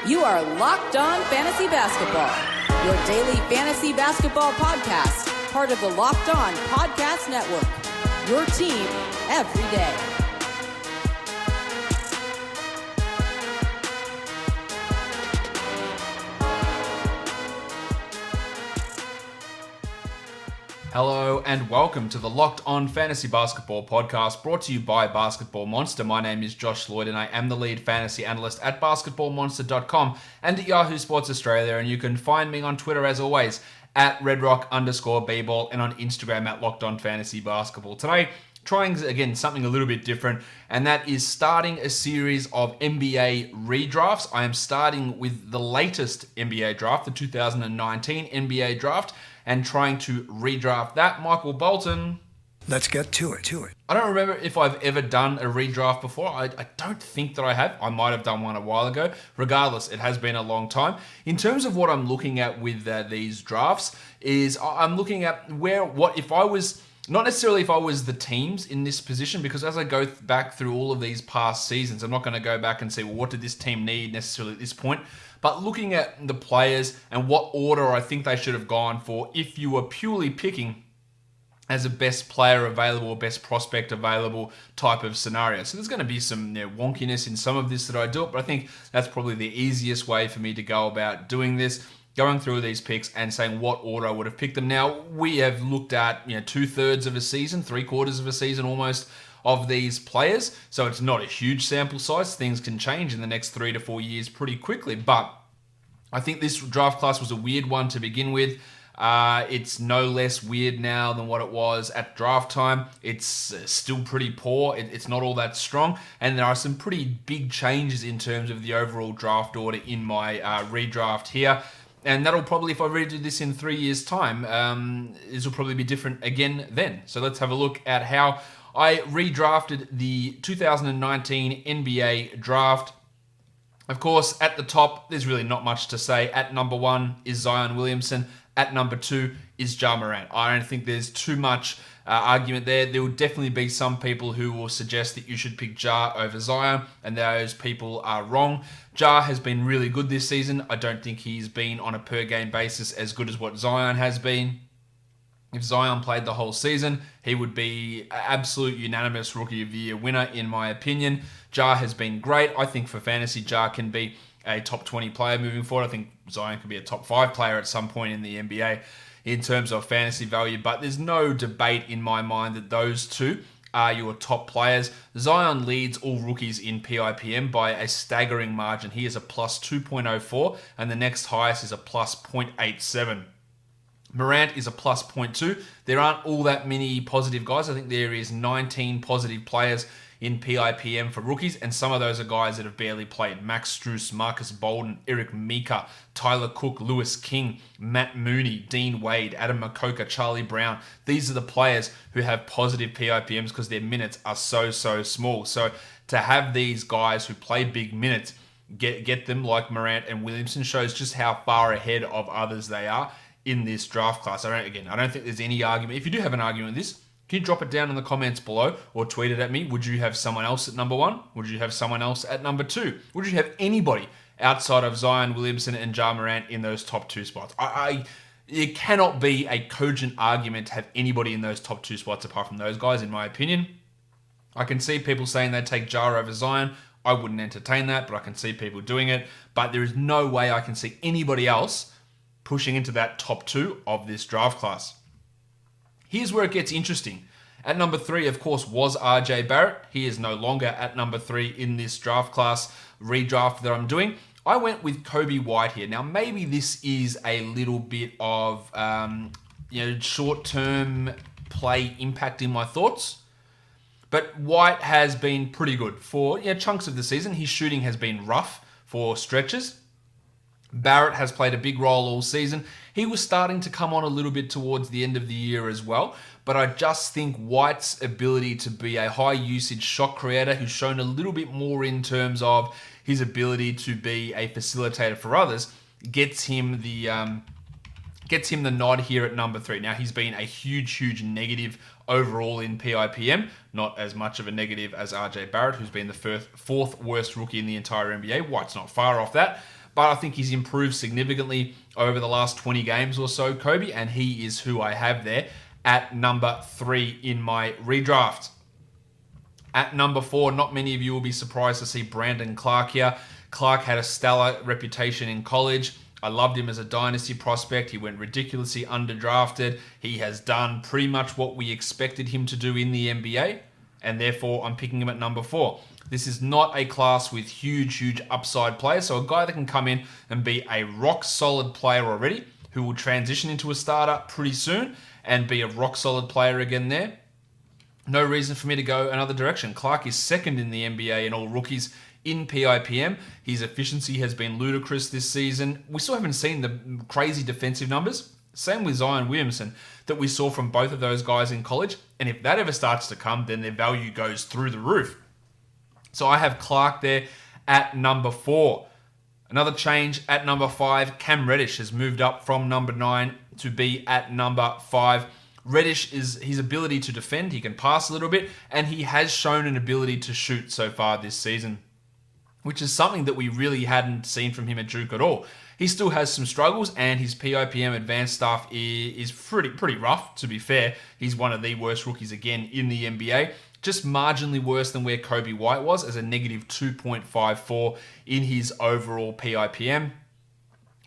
You are Locked On Fantasy Basketball, your daily fantasy basketball podcast, part of the Locked On Podcast Network, your team every day. Hello and welcome to the Locked On Fantasy Basketball podcast brought to you by Basketball Monster. My name is Josh Lloyd and I am the lead fantasy analyst at basketballmonster.com and at Yahoo Sports Australia, and you can find me on Twitter as always at redrock_bball and on Instagram at Locked On Fantasy Basketball. Today, trying again something a little bit different, and that is starting a series of NBA redrafts. I am starting with the latest NBA draft, the 2019 NBA draft, and trying to redraft that. Michael Bolton. Let's get to it. I don't remember if I've ever done a redraft before. I don't think that I have. I might have done one a while ago. Regardless, it has been a long time. In terms of what I'm looking at with these drafts, is I'm looking at if I was the teams in this position, because as I go back through all of these past seasons, I'm not going to go back and say, well, what did this team need necessarily at this point? But looking at the players and what order I think they should have gone for if you were purely picking as a best player available or best prospect available type of scenario. So there's going to be some wonkiness in some of this that I do it, but I think that's probably the easiest way for me to go about doing this, going through these picks and saying what order I would have picked them. Now, we have looked at 2/3 of a season, 3/4 of a season almost, of these players. So it's not a huge sample size. Things can change in the next 3 to 4 years pretty quickly. But I think this draft class was a weird one to begin with. It's no less weird now than what it was at draft time. It's still pretty poor. It's not all that strong. And there are some pretty big changes in terms of the overall draft order in my redraft here. And that'll probably, if I redo this in 3 years' time, this will probably be different again then. So let's have a look at how I redrafted the 2019 NBA draft. Of course, at the top, there's really not much to say. At number 1 is Zion Williamson. At number 2 is Ja Morant. I don't think there's too much argument there. There will definitely be some people who will suggest that you should pick Ja over Zion, and those people are wrong. Ja has been really good this season. I don't think he's been on a per-game basis as good as what Zion has been. If Zion played the whole season, he would be an absolute unanimous Rookie of the Year winner, in my opinion. Ja has been great. I think for fantasy, Ja can be a top 20 player moving forward. I think Zion could be a top 5 player at some point in the NBA in terms of fantasy value. But there's no debate in my mind that those two are your top players. Zion leads all rookies in PIPM by a staggering margin. He is a plus 2.04, and the next highest is a plus 0.87. Morant is a plus 0.2. There aren't all that many positive guys. I think there is 19 positive players in PIPM for rookies, and some of those are guys that have barely played. Max Strus, Marcus Bolden, Eric Mika, Tyler Cook, Lewis King, Matt Mooney, Dean Wade, Adam Makoka, Charlie Brown. These are the players who have positive PIPMs because their minutes are so small. So to have these guys who play big minutes, get them like Morant and Williamson, shows just how far ahead of others they are in this draft class. I don't think there's any argument. If you do have an argument with this, can you drop it down in the comments below or tweet it at me? Would you have someone else at number 1? Would you have someone else at number 2? Would you have anybody outside of Zion Williamson and Ja Morant in those top 2 spots? It cannot be a cogent argument to have anybody in those top 2 spots apart from those guys, in my opinion. I can see people saying they'd take Ja over Zion. I wouldn't entertain that, but I can see people doing it. But there is no way I can see anybody else pushing into that top 2 of this draft class. Here's where it gets interesting. At number 3, of course, was RJ Barrett. He is no longer at number 3 in this draft class redraft that I'm doing. I went with Coby White here. Now, maybe this is a little bit of short-term play impacting my thoughts, but White has been pretty good for chunks of the season. His shooting has been rough for stretches. Barrett has played a big role all season. He was starting to come on a little bit towards the end of the year as well, but I just think White's ability to be a high usage shot creator who's shown a little bit more in terms of his ability to be a facilitator for others gets him the nod here at number 3. Now, he's been a huge negative overall in PIPM, not as much of a negative as RJ Barrett, who's been the fourth worst rookie in the entire NBA. White's not far off that. but I think he's improved significantly over the last 20 games or so, Kobe, and he is who I have there at number 3 in my redraft. At number 4, not many of you will be surprised to see Brandon Clark here. Clark had a stellar reputation in college. I loved him as a dynasty prospect. He went ridiculously underdrafted. He has done pretty much what we expected him to do in the NBA, and therefore I'm picking him at number 4. This is not a class with huge upside players, so a guy that can come in and be a rock-solid player already, who will transition into a starter pretty soon and be a rock-solid player again there. No reason for me to go another direction. Clark is second in the NBA in all rookies in PIPM. His efficiency has been ludicrous this season. We still haven't seen the crazy defensive numbers. Same with Zion Williamson that we saw from both of those guys in college. And if that ever starts to come, then their value goes through the roof. So I have Clark there at number 4. Another change at number 5. Cam Reddish has moved up from number 9 to be at number 5. Reddish is his ability to defend. He can pass a little bit, and he has shown an ability to shoot so far this season, which is something that we really hadn't seen from him at Duke at all. He still has some struggles, and his PIPM advanced stuff is pretty rough, to be fair. He's one of the worst rookies again in the NBA. Just marginally worse than where Kobe White was, as a negative 2.54 in his overall PIPM.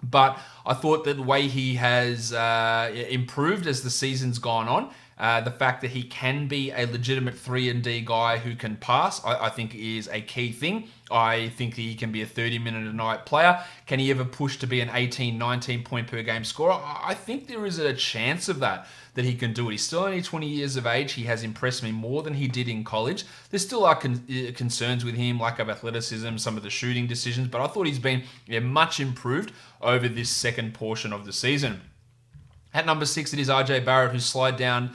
But I thought that the way he has improved as the season's gone on, the fact that he can be a legitimate 3-and-D guy who can pass, I think is a key thing. I think that he can be a 30-minute-a-night player. Can he ever push to be an 18, 19 point per game scorer? I think there is a chance of that he can do it. He's still only 20 years of age. He has impressed me more than he did in college. There still are concerns with him, lack of athleticism, some of the shooting decisions, but I thought he's been much improved over this second portion of the season. At number 6, it is RJ Barrett, who slide down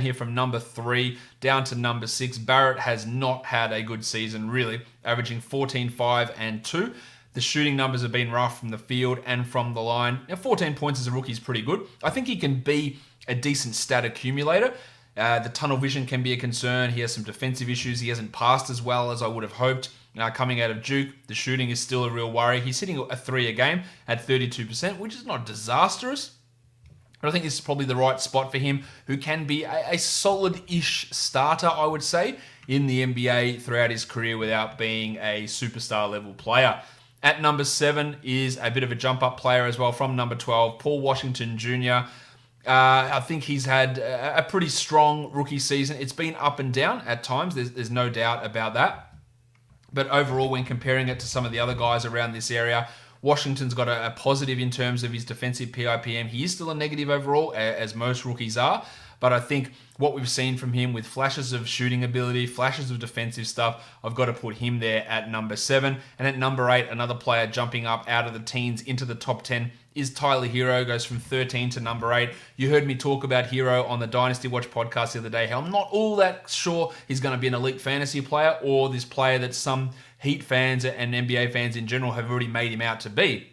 here from number 3 down to number 6. Barrett has not had a good season, really, averaging 14, 5, and 2. The shooting numbers have been rough from the field and from the line. Now, 14 points as a rookie is pretty good. I think he can be a decent stat accumulator. The tunnel vision can be a concern. He has some defensive issues. He hasn't passed as well as I would have hoped. Coming out of Duke, the shooting is still a real worry. He's hitting a 3 a game at 32%, which is not disastrous. But I think this is probably the right spot for him, who can be a solid-ish starter, I would say, in the NBA throughout his career without being a superstar-level player. At number 7 is a bit of a jump-up player as well from number 12, Paul Washington Jr. I think he's had a pretty strong rookie season. It's been up and down at times. There's no doubt about that. But overall, when comparing it to some of the other guys around this area, Washington's got a positive in terms of his defensive PIPM. He is still a negative overall, as most rookies are. But I think what we've seen from him with flashes of shooting ability, flashes of defensive stuff, I've got to put him there at number 7. And at number 8, another player jumping up out of the teens into the top 10 is Tyler Hero, goes from 13 to number 8. You heard me talk about Hero on the Dynasty Watch podcast the other day, how I'm not all that sure he's going to be an elite fantasy player or this player that some Heat fans and NBA fans in general have already made him out to be.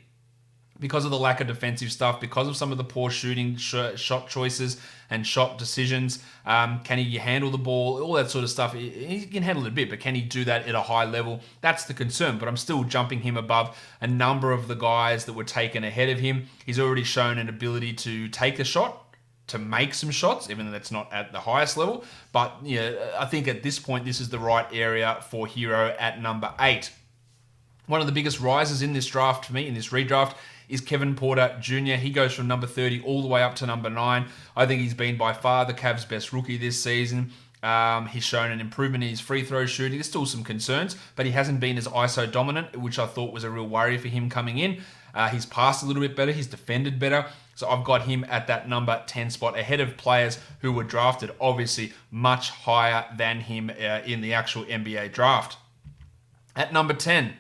Because of the lack of defensive stuff, because of some of the poor shooting shot choices and shot decisions, can he handle the ball, all that sort of stuff. He can handle it a bit, but can he do that at a high level? That's the concern, but I'm still jumping him above a number of the guys that were taken ahead of him. He's already shown an ability to take a shot, to make some shots, even though that's not at the highest level. But yeah, I think at this point, this is the right area for Hero at number 8. One of the biggest rises in this draft for me, in this redraft, is Kevin Porter Jr. He goes from number 30 all the way up to number 9. I think he's been by far the Cavs' best rookie this season. He's shown an improvement in his free throw shooting. There's still some concerns, but he hasn't been as ISO dominant, which I thought was a real worry for him coming in. He's passed a little bit better. He's defended better. So I've got him at that number 10 spot, ahead of players who were drafted, obviously much higher than him in the actual NBA draft. At number 10,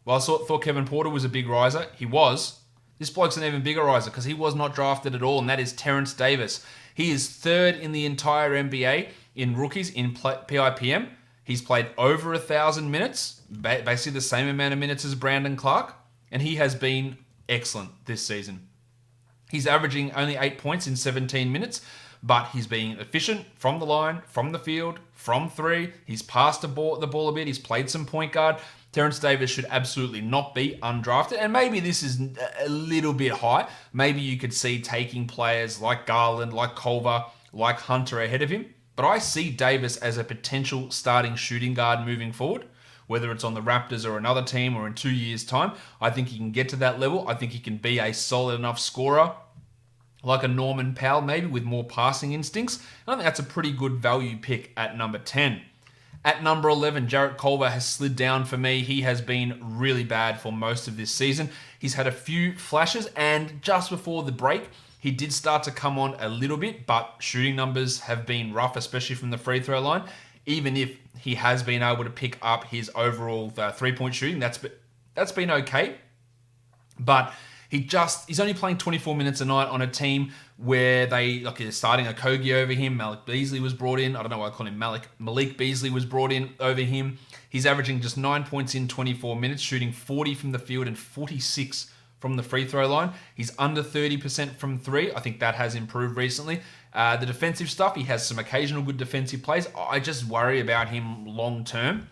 well, I thought Kevin Porter was a big riser. He was. This bloke's an even bigger riser because he was not drafted at all, and that is Terrence Davis. He is 3rd in the entire NBA in rookies in PIPM. He's played over 1,000 minutes, basically the same amount of minutes as Brandon Clark, and he has been excellent this season. He's averaging only 8 points in 17 minutes, but he's being efficient from the line, from the field, from 3. He's passed the ball a bit. He's played some point guard. Terrence Davis should absolutely not be undrafted. And maybe this is a little bit high. Maybe you could see taking players like Garland, like Culver, like Hunter ahead of him. But I see Davis as a potential starting shooting guard moving forward. Whether it's on the Raptors or another team or in 2 years' time, I think he can get to that level. I think he can be a solid enough scorer, like a Norman Powell, maybe with more passing instincts. And I think that's a pretty good value pick at number 10. At number 11, Jarrett Colbert has slid down for me. He has been really bad for most of this season. He's had a few flashes, and just before the break, he did start to come on a little bit, but shooting numbers have been rough, especially from the free throw line. Even if he has been able to pick up his overall three-point shooting, that's been okay. But he's only playing 24 minutes a night on a team where they're starting a Kogi over him. Malik Beasley was brought in. I don't know why I call him Malik Beasley was brought in over him. He's averaging just 9 points in 24 minutes, shooting 40 from the field and 46 from the free throw line. He's under 30% from three. I think that has improved recently. The defensive stuff, he has some occasional good defensive plays. I just worry about him long term.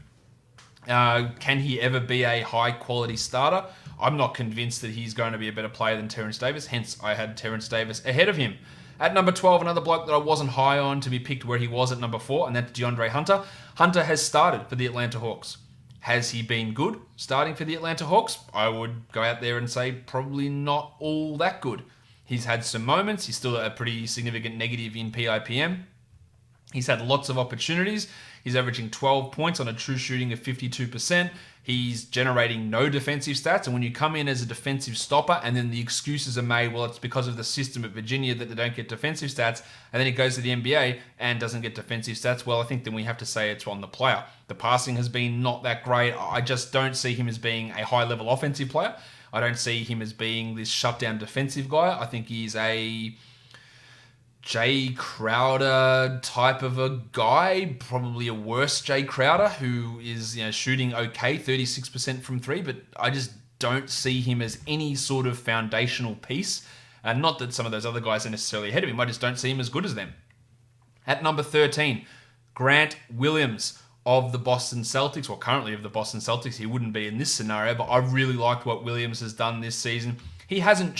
Can he ever be a high quality starter? I'm not convinced that he's going to be a better player than Terrence Davis. Hence, I had Terrence Davis ahead of him. At number 12, another bloke that I wasn't high on to be picked where he was at number 4, and that's DeAndre Hunter. Hunter has started for the Atlanta Hawks. Has he been good starting for the Atlanta Hawks? I would go out there and say probably not all that good. He's had some moments. He's still a pretty significant negative in PIPM. He's had lots of opportunities. He's averaging 12 points on a true shooting of 52%. He's generating no defensive stats. And when you come in as a defensive stopper and then the excuses are made, well, it's because of the system at Virginia that they don't get defensive stats. And then he goes to the NBA and doesn't get defensive stats. Well, I think then we have to say it's on the player. The passing has been not that great. I just don't see him as being a high-level offensive player. I don't see him as being this shutdown defensive guy. I think he's a Jay Crowder type of a guy, probably a worse Jay Crowder, who is shooting okay, 36% from three, but I just don't see him as any sort of foundational piece. And not that some of those other guys are necessarily ahead of him, I just don't see him as good as them. At number 13, Grant Williams of the Boston Celtics, or currently of the Boston Celtics. He wouldn't be in this scenario, but I really liked what Williams has done this season. He hasn't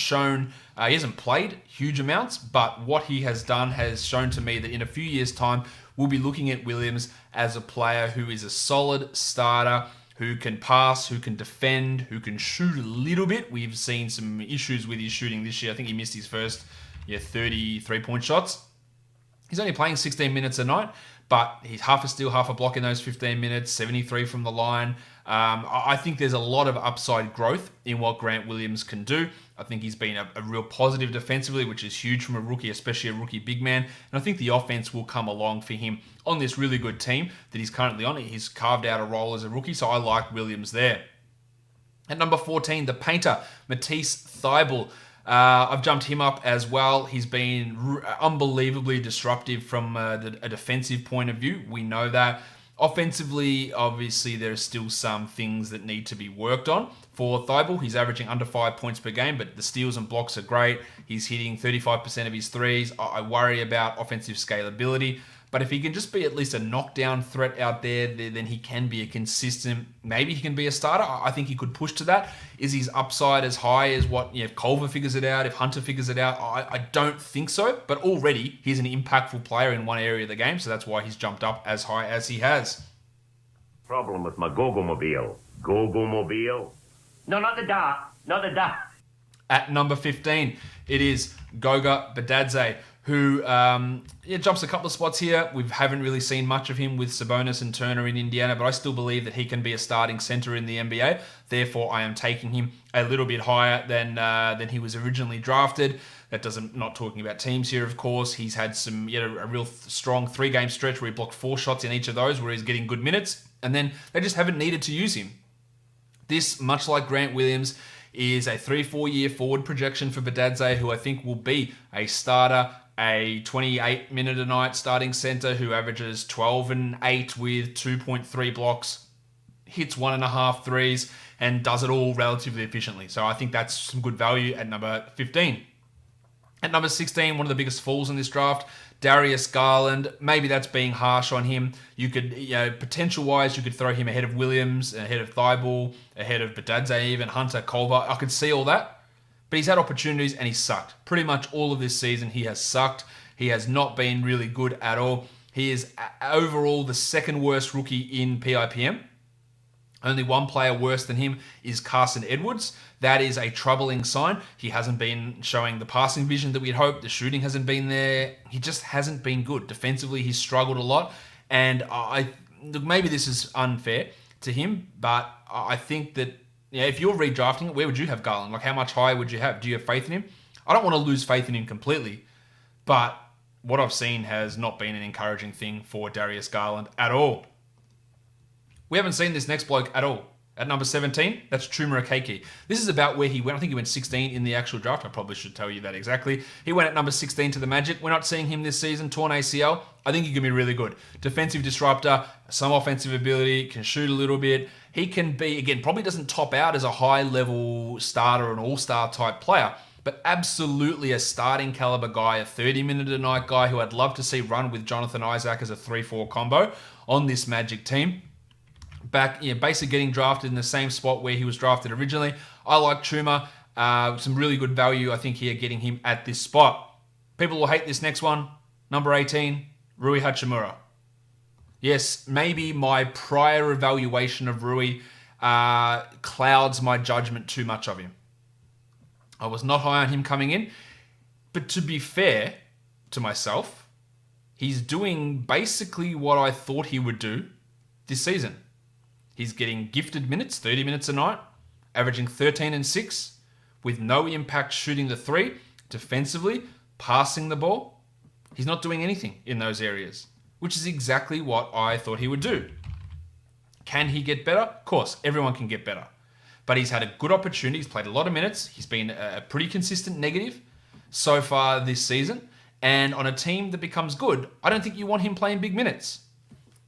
played huge amounts, but what he has done has shown to me that in a few years' time, we'll be looking at Williams as a player who is a solid starter, who can pass, who can defend, who can shoot a little bit. We've seen some issues with his shooting this year. I think he missed his first 30 three-point shots. He's only playing 16 minutes a night, but he's half a steal, half a block in those 15 minutes, 73 from the line. I think there's a lot of upside growth in what Grant Williams can do. I think he's been a real positive defensively, which is huge from a rookie, especially a rookie big man. And I think the offense will come along for him on this really good team that he's currently on. He's carved out a role as a rookie, so I like Williams there. At number 14, the painter, Matisse Thybulle. I've jumped him up as well. He's been unbelievably disruptive from a defensive point of view. We know that. Offensively, obviously, there are still some things that need to be worked on. For Thybulle, he's averaging under 5 points per game, but the steals and blocks are great. He's hitting 35% of his threes. I worry about offensive scalability. But if he can just be at least a knockdown threat out there, then he can be a consistent, maybe he can be a starter. I think he could push to that. Is his upside as high as what, if Culver figures it out, if Hunter figures it out? I don't think so. But already, he's an impactful player in one area of the game, so that's why he's jumped up as high as he has. Problem with my Go-Go-Mobile. Go-Go-Mobile? No, not the da. Not the da. At number 15, it is Goga Bitadze, who jumps a couple of spots here. We haven't really seen much of him with Sabonis and Turner in Indiana, but I still believe that he can be a starting center in the NBA. Therefore, I am taking him a little bit higher than he was originally drafted. That doesn't, not talking about teams here, of course. He's had a real strong 3-game stretch where he blocked 4 shots in each of those, where he's getting good minutes, and then they just haven't needed to use him. This, much like Grant Williams, is a 3-4 year forward projection for Bitadze, who I think will be a starter, a 28-minute a night starting center who averages 12 and 8 with 2.3 blocks, hits 1.5 threes, and does it all relatively efficiently. So I think that's some good value at number 15. At number 16, one of the biggest falls in this draft, Darius Garland, maybe that's being harsh on him. You could, potential-wise, you could throw him ahead of Williams, ahead of Thibault, ahead of Badadze, even Hunter, Colbert. I could see all that. But he's had opportunities and he's sucked. Pretty much all of this season, he has sucked. He has not been really good at all. He is overall the second worst rookie in PIPM. Only one player worse than him is Carson Edwards. That is a troubling sign. He hasn't been showing the passing vision that we'd hoped. The shooting hasn't been there. He just hasn't been good. Defensively, he's struggled a lot. And maybe this is unfair to him, but I think that if you're redrafting it, where would you have Garland? Like, how much higher would you have? Do you have faith in him? I don't want to lose faith in him completely, but what I've seen has not been an encouraging thing for Darius Garland at all. We haven't seen this next bloke at all. At number 17, that's Chuma Okeke. This is about where he went. I think he went 16 in the actual draft. I probably should tell you that exactly. He went at number 16 to the Magic. We're not seeing him this season. Torn ACL. I think he can be really good. Defensive disruptor, some offensive ability, can shoot a little bit. He can be, again, probably doesn't top out as a high-level starter, an all-star type player, but absolutely a starting caliber guy, a 30-minute-a-night guy who I'd love to see run with Jonathan Isaac as a 3-4 combo on this Magic team. Basically getting drafted in the same spot where he was drafted originally. I like Chuma. Some really good value, I think, here getting him at this spot. People will hate this next one. Number 18, Rui Hachimura. Yes, maybe my prior evaluation of Rui clouds my judgment too much of him. I was not high on him coming in. But to be fair to myself, he's doing basically what I thought he would do this season. He's getting gifted minutes, 30 minutes a night, averaging 13 and 6, with no impact shooting the three, defensively, passing the ball. He's not doing anything in those areas, which is exactly what I thought he would do. Can he get better? Of course, everyone can get better. But he's had a good opportunity. He's played a lot of minutes. He's been a pretty consistent negative so far this season. And on a team that becomes good, I don't think you want him playing big minutes.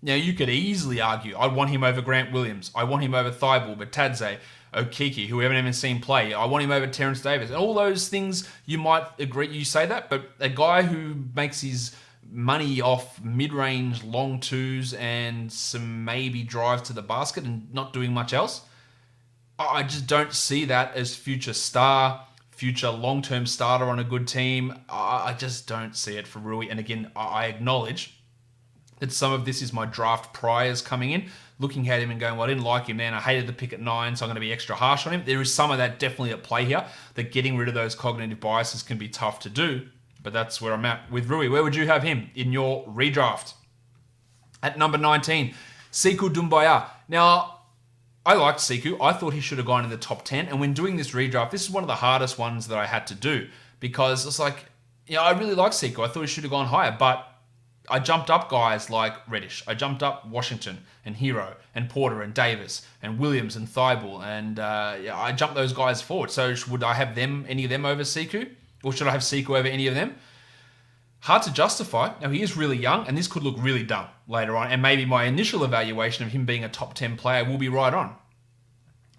Now, you could easily argue, I want him over Grant Williams. I want him over Thibault, Badadze, Okeke, who we haven't even seen play. I want him over Terrence Davis. And all those things, you might agree, you say that, but a guy who makes his money off mid-range long twos and some maybe drives to the basket and not doing much else, I just don't see that as future star, future long-term starter on a good team. I just don't see it for Rui. And again, I acknowledge that some of this is my draft priors coming in, looking at him and going, well, I didn't like him, man. I hated the pick at 9, so I'm going to be extra harsh on him. There is some of that definitely at play here, that getting rid of those cognitive biases can be tough to do. But that's where I'm at with Rui. Where would you have him in your redraft? At number 19, Sekou Doumbouya. Now, I liked Sekou. I thought he should have gone in the top 10. And when doing this redraft, this is one of the hardest ones that I had to do, because it's like, I really like Sekou. I thought he should have gone higher, but I jumped up guys like Reddish. I jumped up Washington and Hero and Porter and Davis and Williams and Thibault. And I jumped those guys forward. So would I have any of them over Sekou? Or should I have Sekou over any of them? Hard to justify. Now, he is really young, and this could look really dumb later on. And maybe my initial evaluation of him being a top 10 player will be right on.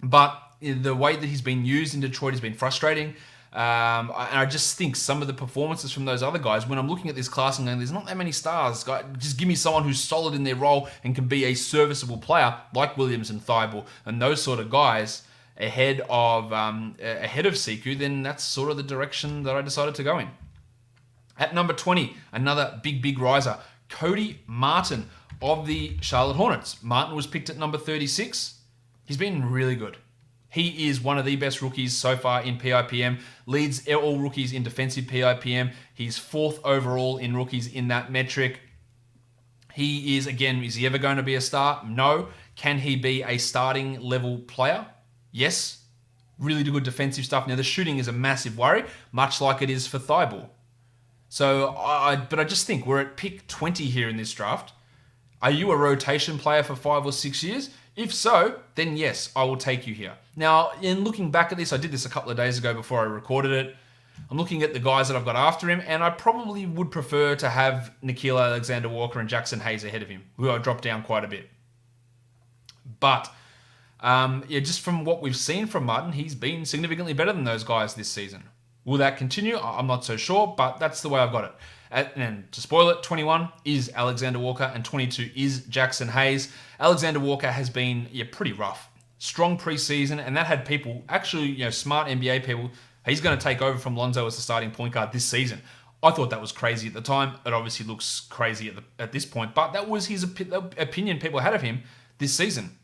But the way that he's been used in Detroit has been frustrating. And I just think some of the performances from those other guys, when I'm looking at this class and going, there's not that many stars. Just give me someone who's solid in their role and can be a serviceable player like Williams and Thibault and those sort of guys ahead of Sekou, then that's sort of the direction that I decided to go in. At number 20, another big riser, Cody Martin of the Charlotte Hornets. Martin was picked at number 36. He's been really good. He is one of the best rookies so far in PIPM, leads all rookies in defensive PIPM. He's 4th overall in rookies in that metric. He is, again, is he ever going to be a star? No. Can he be a starting level player? Yes. Really good defensive stuff. Now, the shooting is a massive worry, much like it is for Thibault. But I just think we're at pick 20 here in this draft. Are you a rotation player for 5 or 6 years? If so, then yes, I will take you here. Now, in looking back at this, I did this a couple of days ago before I recorded it. I'm looking at the guys that I've got after him, and I probably would prefer to have Nickeil Alexander-Walker and Jackson Hayes ahead of him, who I dropped down quite a bit. But, just from what we've seen from Martin, he's been significantly better than those guys this season. Will that continue? I'm not so sure, but that's the way I've got it. And to spoil it, 21 is Alexander Walker and 22 is Jackson Hayes. Alexander Walker has been pretty rough. Strong preseason, and that had people, actually smart NBA people, he's going to take over from Lonzo as the starting point guard this season. I thought that was crazy at the time. It obviously looks crazy at this point, but that was his opinion people had of him this season.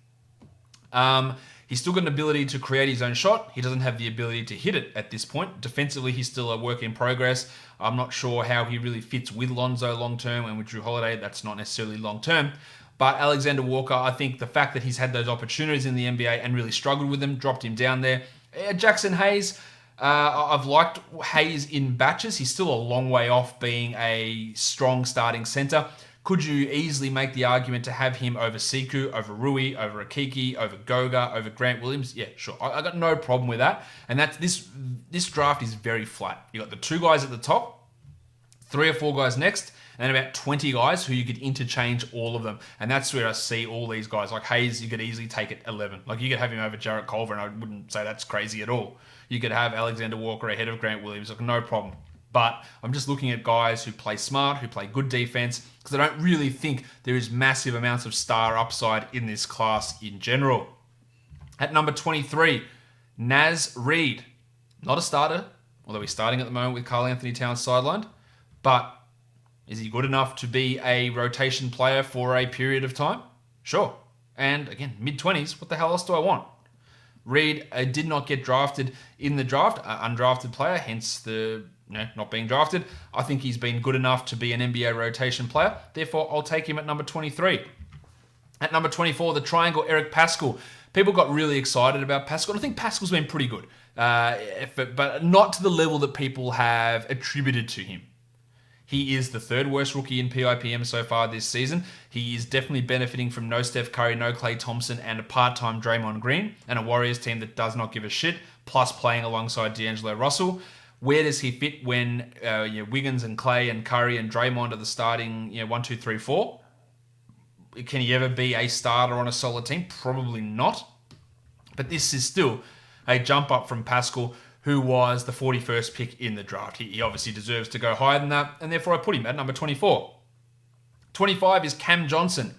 He's still got an ability to create his own shot. He doesn't have the ability to hit it at this point. Defensively, he's still a work in progress. I'm not sure how he really fits with Lonzo long term, and with Jrue Holiday, that's not necessarily long term. But Alexander Walker, I think the fact that he's had those opportunities in the NBA and really struggled with them, dropped him down there. Jackson Hayes, I've liked Hayes in batches. He's still a long way off being a strong starting center. Could you easily make the argument to have him over Siku, over Rui, over Akiki, over Goga, over Grant Williams? Yeah, sure. I got no problem with that. And that's this draft is very flat. You got the 2 guys at the top, 3 or 4 guys next, and then about 20 guys who you could interchange all of them. And that's where I see all these guys. Like Hayes, you could easily take it 11. Like you could have him over Jarrett Colbert, and I wouldn't say that's crazy at all. You could have Alexander Walker ahead of Grant Williams. Like no problem. But I'm just looking at guys who play smart, who play good defense, because I don't really think there is massive amounts of star upside in this class in general. At number 23, Nazz Reid. Not a starter, although he's starting at the moment with Karl Anthony Towns sidelined. But is he good enough to be a rotation player for a period of time? Sure. And again, mid-20s, what the hell else do I want? Reid did not get drafted in the draft, undrafted player, hence the not being drafted. I think he's been good enough to be an NBA rotation player. Therefore, I'll take him at number 23. At number 24, the triangle, Eric Paschall. People got really excited about Paschall. I think Pascal's been pretty good, but not to the level that people have attributed to him. He is the 3rd worst rookie in PIPM so far this season. He is definitely benefiting from no Steph Curry, no Klay Thompson, and a part-time Draymond Green, and a Warriors team that does not give a shit, plus playing alongside D'Angelo Russell. Where does he fit when Wiggins and Klay and Curry and Draymond are the starting 1, 2, 3, 4? Can he ever be a starter on a solid team? Probably not. But this is still a jump up from Paschall, who was the 41st pick in the draft. He obviously deserves to go higher than that, and therefore I put him at number 24. 25 is Cam Johnson.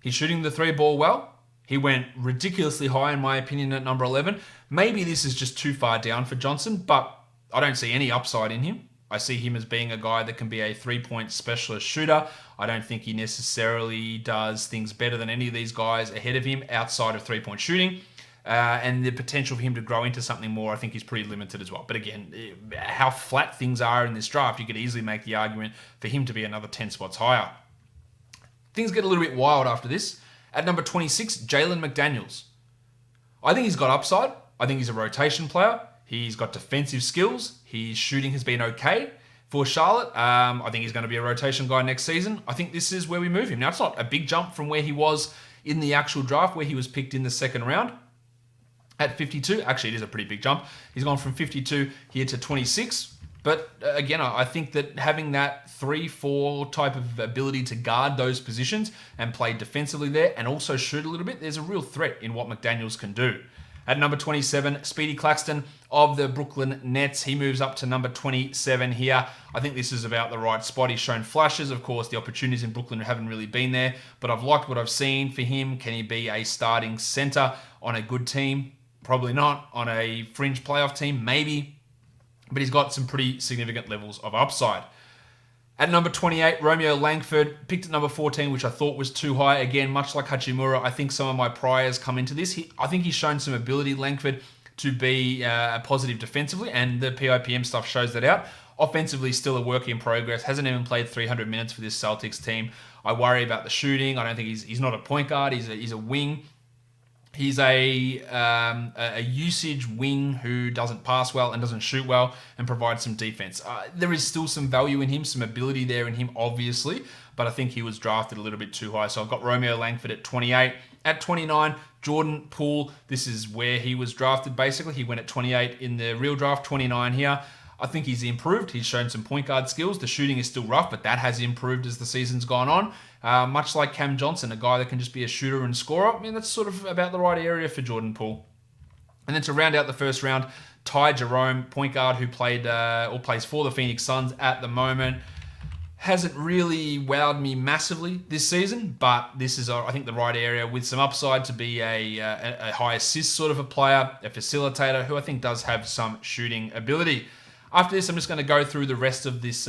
He's shooting the 3 ball well. He went ridiculously high, in my opinion, at number 11. Maybe this is just too far down for Johnson, but I don't see any upside in him. I see him as being a guy that can be a 3-point specialist shooter. I don't think he necessarily does things better than any of these guys ahead of him outside of 3-point shooting. And the potential for him to grow into something more, I think, is pretty limited as well. But again, how flat things are in this draft, you could easily make the argument for him to be another 10 spots higher. Things get a little bit wild after this. At number 26, Jalen Mcdaniels. I think he's got upside. I think he's a rotation player. He's got defensive skills. His shooting has been okay for Charlotte. I think he's going to be a rotation guy next season. I think this is where we move him. Now, it's not a big jump from where he was in the actual draft, where he was picked in the 2nd round. At 52, actually, it is a pretty big jump. He's gone from 52 here to 26. But again, I think that having that 3-4 type of ability to guard those positions and play defensively there and also shoot a little bit, there's a real threat in what McDaniels can do. At number 27, Speedy Claxton of the Brooklyn Nets. He moves up to number 27 here. I think this is about the right spot. He's shown flashes. Of course, the opportunities in Brooklyn haven't really been there, but I've liked what I've seen for him. Can he be a starting center on a good team? Probably not. On a fringe playoff team, maybe. But he's got some pretty significant levels of upside. At number 28, Romeo Langford, picked at number 14, which I thought was too high. Again, much like Hachimura, I think some of my priors come into this. I think he's shown some ability, Langford, to be positive defensively, and the PIPM stuff shows that out. Offensively, still a work in progress. Hasn't even played 300 minutes for this Celtics team. I worry about the shooting. I don't think he's not a point guard. He's a wing. He's a usage wing who doesn't pass well and doesn't shoot well and provides some defense. There is still some value in him, some ability there in him, obviously, but I think he was drafted a little bit too high. So I've got Romeo Langford at 28. At 29, Jordan Poole. This is where he was drafted, basically. He went at 28 in the real draft, 29 here. I think he's improved. He's shown some point guard skills. The shooting is still rough, but that has improved as the season's gone on. Much like Cam Johnson, a guy that can just be a shooter and scorer. I mean, that's sort of about the right area for Jordan Poole. And then to round out the first round, Ty Jerome, point guard who played or plays for the Phoenix Suns at the moment. hasn't really wowed me massively this season, but this is, I think, the right area with some upside to be a high assist sort of a player, a facilitator who I think does have some shooting ability. After this, I'm just going to go through the rest of this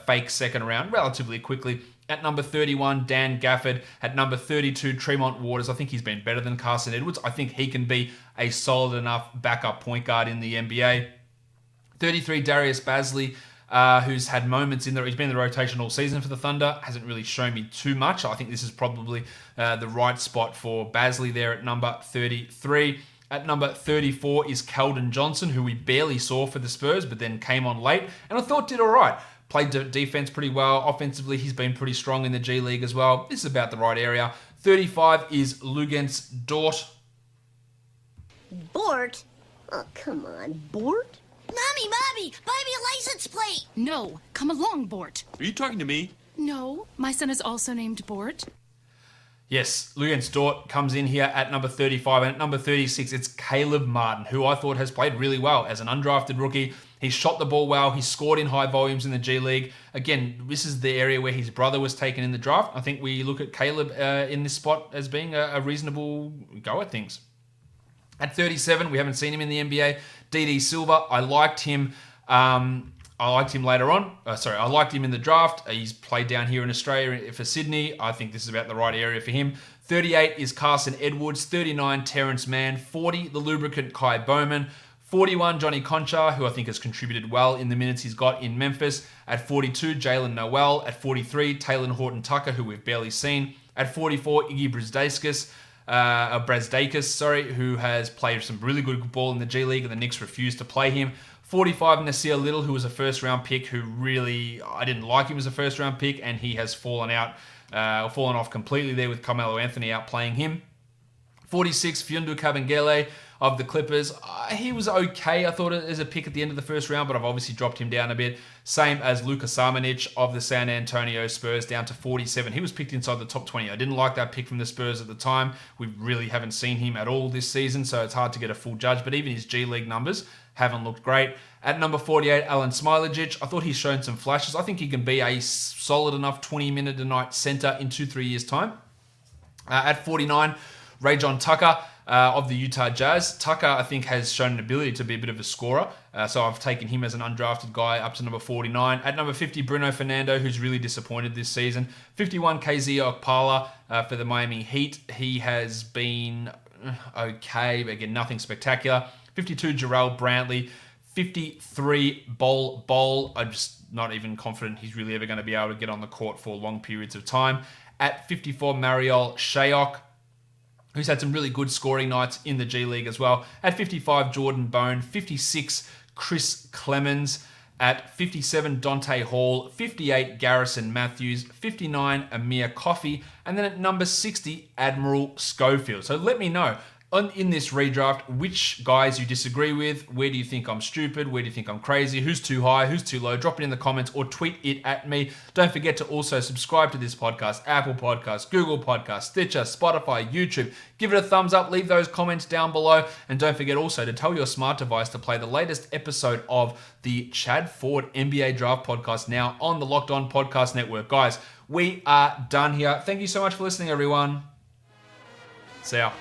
fake second round relatively quickly. At number 31, Dan Gafford. At number 32, Tremont Waters. I think he's been better than Carson Edwards. I think he can be a solid enough backup point guard in the NBA. 33, Darius Bazley. Who's had moments in there. He's been in the rotation all season for the Thunder. Hasn't really shown me too much. I think this is probably the right spot for Bazley there at number 33. At number 34 is Keldon Johnson, who we barely saw for the Spurs, but then came on late, and I thought did all right. Played defense pretty well. Offensively, he's been pretty strong in the G League as well. This is about the right area. 35 is Luguentz Dort. Bort? Oh, come on, Bort? Mommy, buy me a license plate! No, come along, Bort. Are you talking to me? No, my son is also named Bort. Yes, Luguentz Dort comes in here at number 35, and at number 36, it's Caleb Martin, who I thought has played really well as an undrafted rookie. He's shot the ball well. He's scored in high volumes in the G League. Again, this is the area where his brother was taken in the draft. I think we look at Caleb in this spot as being a reasonable go at things. At 37, we haven't seen him in the NBA. DD Silver, I liked him. I liked him later on. I liked him in the draft. He's played down here in Australia for Sydney. I think this is about the right area for him. 38 is Carson Edwards. 39, Terrence Mann. 40, the lubricant Kai Bowman. 41, Johnny Concha, who I think has contributed well in the minutes he's got in Memphis. At 42, Jalen Noel. At 43, Taylor Horton-Tucker, who we've barely seen. At 44, Iggy Brazdeikis, who has played some really good ball in the G League, and the Knicks refused to play him. 45, Nasir Little, who was a first-round pick, who really, I didn't like him as a first-round pick, and he has fallen off completely there with Carmelo Anthony outplaying him. 46, Fiondu Kabengele of the Clippers. He was okay, I thought, as a pick at the end of the first round, but I've obviously dropped him down a bit. Same as Luka Samanic of the San Antonio Spurs, down to 47. He was picked inside the top 20. I didn't like that pick from the Spurs at the time. We really haven't seen him at all this season, so it's hard to get a full judge, but even his G League numbers haven't looked great. At number 48, Alan Smilagic. I thought he's shown some flashes. I think he can be a solid enough 20-minute-a-night center in 2-3 years' time. At 49, Rajon Tucker of the Utah Jazz. Tucker, I think, has shown an ability to be a bit of a scorer. So I've taken him as an undrafted guy up to number 49. At number 50, Bruno Fernando, who's really disappointed this season. 51, KZ Okpala for the Miami Heat. He has been okay, but again, nothing spectacular. 52, Jarrell Brantley. 53, Bol. I'm just not even confident he's really ever going to be able to get on the court for long periods of time. At 54, Mariol Shayok, who's had some really good scoring nights in the G League as well. At 55, Jordan Bone. 56, Chris Clemens. At 57, Dante Hall. 58, Garrison Matthews. 59, Amir Coffey. And then at number 60, Admiral Schofield. So let me know in this redraft which guys you disagree with. Where do you think I'm stupid? Where do you think I'm crazy? Who's too high? Who's too low? Drop it in the comments or tweet it at me. Don't forget to also subscribe to this podcast, Apple Podcasts, Google Podcasts, Stitcher, Spotify, YouTube. Give it a thumbs up. Leave those comments down below. And don't forget also to tell your smart device to play the latest episode of the Chad Ford NBA Draft Podcast now on the Locked On Podcast Network. Guys, we are done here. Thank you so much for listening, everyone. See ya.